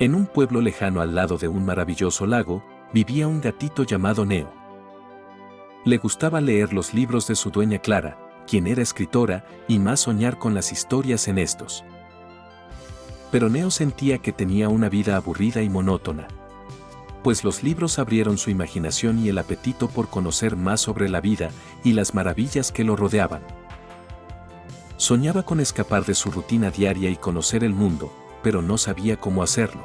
En un pueblo lejano al lado de un maravilloso lago, vivía un gatito llamado Neo. Le gustaba leer los libros de su dueña Clara, quien era escritora, y más soñar con las historias en estos. Pero Neo sentía que tenía una vida aburrida y monótona. Pues los libros abrieron su imaginación y el apetito por conocer más sobre la vida y las maravillas que lo rodeaban. Soñaba con escapar de su rutina diaria y conocer el mundo, pero no sabía cómo hacerlo.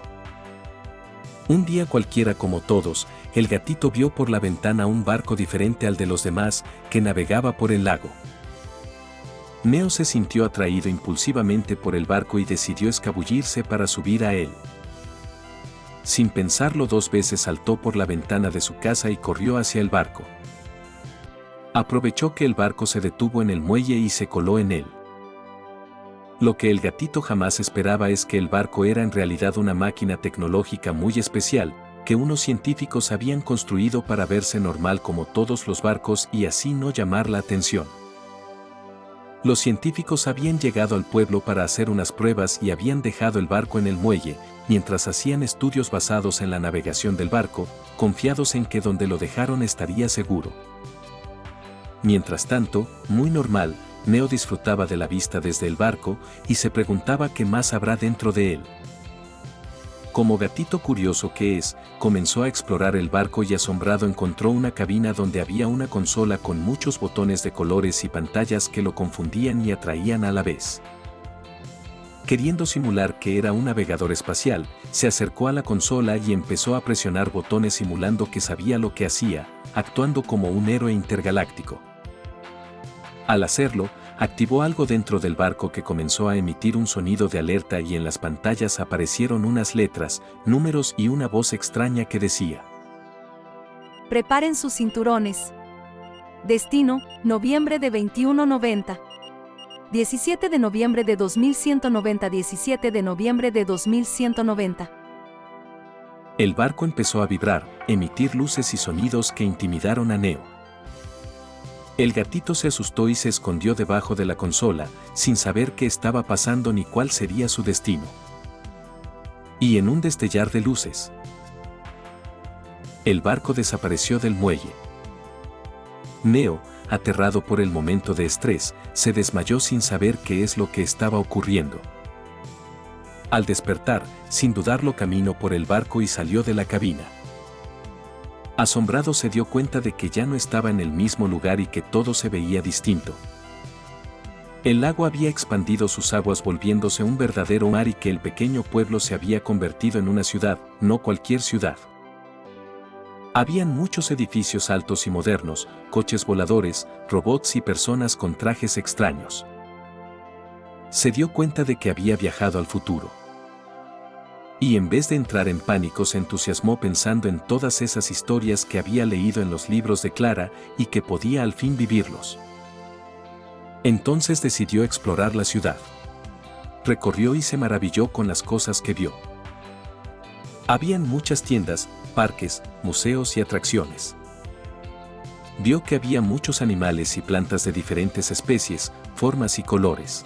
Un día cualquiera como todos, el gatito vio por la ventana un barco diferente al de los demás que navegaba por el lago. Neo se sintió atraído impulsivamente por el barco y decidió escabullirse para subir a él. Sin pensarlo dos veces saltó por la ventana de su casa y corrió hacia el barco. Aprovechó que el barco se detuvo en el muelle y se coló en él. Lo que el gatito jamás esperaba es que el barco era en realidad una máquina tecnológica muy especial, que unos científicos habían construido para verse normal como todos los barcos y así no llamar la atención. Los científicos habían llegado al pueblo para hacer unas pruebas y habían dejado el barco en el muelle, mientras hacían estudios basados en la navegación del barco, confiados en que donde lo dejaron estaría seguro. Mientras tanto, muy normal, Neo disfrutaba de la vista desde el barco y se preguntaba qué más habrá dentro de él. Como gatito curioso que es, comenzó a explorar el barco y asombrado encontró una cabina donde había una consola con muchos botones de colores y pantallas que lo confundían y atraían a la vez. Queriendo simular que era un navegador espacial, se acercó a la consola y empezó a presionar botones simulando que sabía lo que hacía, actuando como un héroe intergaláctico. Al hacerlo, activó algo dentro del barco que comenzó a emitir un sonido de alerta y en las pantallas aparecieron unas letras, números y una voz extraña que decía: Preparen sus cinturones. Destino, noviembre de 2190. 17 de noviembre de 2190. 17 de noviembre de 2190. El barco empezó a vibrar, emitir luces y sonidos que intimidaron a Neo. El gatito se asustó y se escondió debajo de la consola, sin saber qué estaba pasando ni cuál sería su destino. Y en un destellar de luces, el barco desapareció del muelle. Neo, aterrado por el momento de estrés, se desmayó sin saber qué es lo que estaba ocurriendo. Al despertar, sin dudarlo caminó por el barco y salió de la cabina. Asombrado se dio cuenta de que ya no estaba en el mismo lugar y que todo se veía distinto. El lago había expandido sus aguas volviéndose un verdadero mar y que el pequeño pueblo se había convertido en una ciudad, no cualquier ciudad. Habían muchos edificios altos y modernos, coches voladores, robots y personas con trajes extraños. Se dio cuenta de que había viajado al futuro. Y en vez de entrar en pánico se entusiasmó pensando en todas esas historias que había leído en los libros de Clara y que podía al fin vivirlos. Entonces decidió explorar la ciudad. Recorrió y se maravilló con las cosas que vio. Habían muchas tiendas, parques, museos y atracciones. Vio que había muchos animales y plantas de diferentes especies, formas y colores.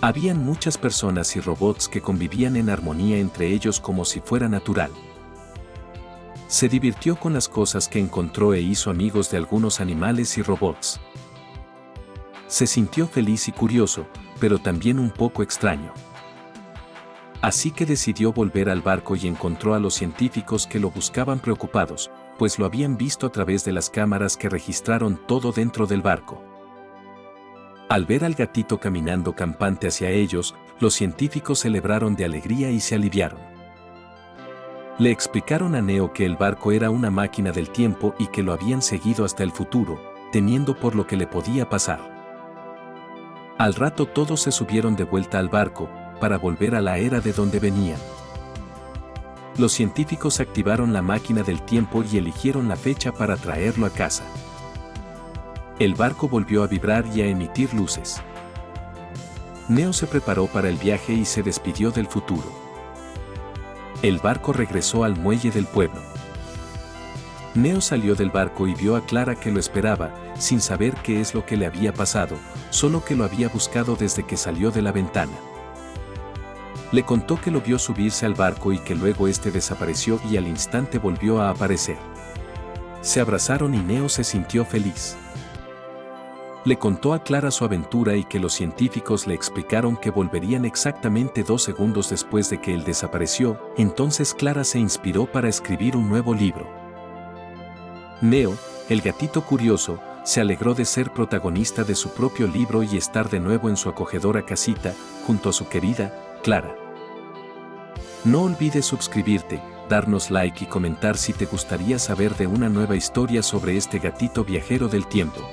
Habían muchas personas y robots que convivían en armonía entre ellos como si fuera natural. Se divirtió con las cosas que encontró e hizo amigos de algunos animales y robots. Se sintió feliz y curioso, pero también un poco extraño. Así que decidió volver al barco y encontró a los científicos que lo buscaban preocupados, pues lo habían visto a través de las cámaras que registraron todo dentro del barco. Al ver al gatito caminando campante hacia ellos, los científicos celebraron de alegría y se aliviaron. Le explicaron a Neo que el barco era una máquina del tiempo y que lo habían seguido hasta el futuro, temiendo por lo que le podía pasar. Al rato todos se subieron de vuelta al barco, para volver a la era de donde venían. Los científicos activaron la máquina del tiempo y eligieron la fecha para traerlo a casa. El barco volvió a vibrar y a emitir luces. Neo se preparó para el viaje y se despidió del futuro. El barco regresó al muelle del pueblo. Neo salió del barco y vio a Clara que lo esperaba, sin saber qué es lo que le había pasado, solo que lo había buscado desde que salió de la ventana. Le contó que lo vio subirse al barco y que luego este desapareció y al instante volvió a aparecer. Se abrazaron y Neo se sintió feliz. Le contó a Clara su aventura y que los científicos le explicaron que volverían exactamente 2 segundos después de que él desapareció. Entonces Clara se inspiró para escribir un nuevo libro. Neo, el gatito curioso, se alegró de ser protagonista de su propio libro y estar de nuevo en su acogedora casita, junto a su querida Clara. No olvides suscribirte, darnos like y comentar si te gustaría saber de una nueva historia sobre este gatito viajero del tiempo.